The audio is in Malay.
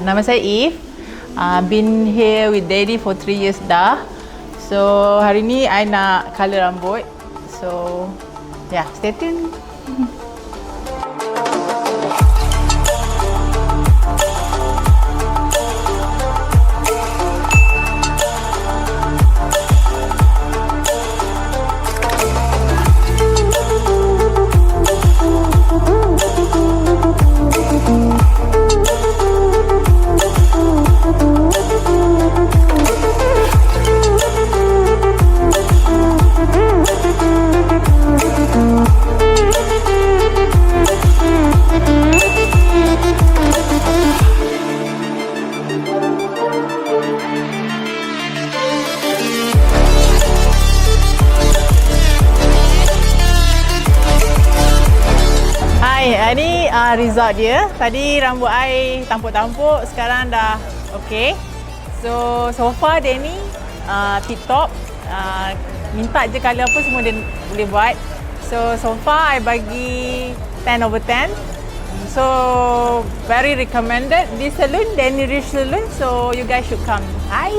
Nama saya Eve. Been here with Daddy for 3 years dah. So hari ni I nak colour rambut. So yeah, stay tuned. Ni result dia. Tadi rambut I tampuk-tampuk, sekarang dah okey. So far dia ni tip top. Minta je colour apa semua dia boleh buat. So far I bagi 10/10. So very recommended this salon, Danny Rich Salon. So you guys should come. Hi.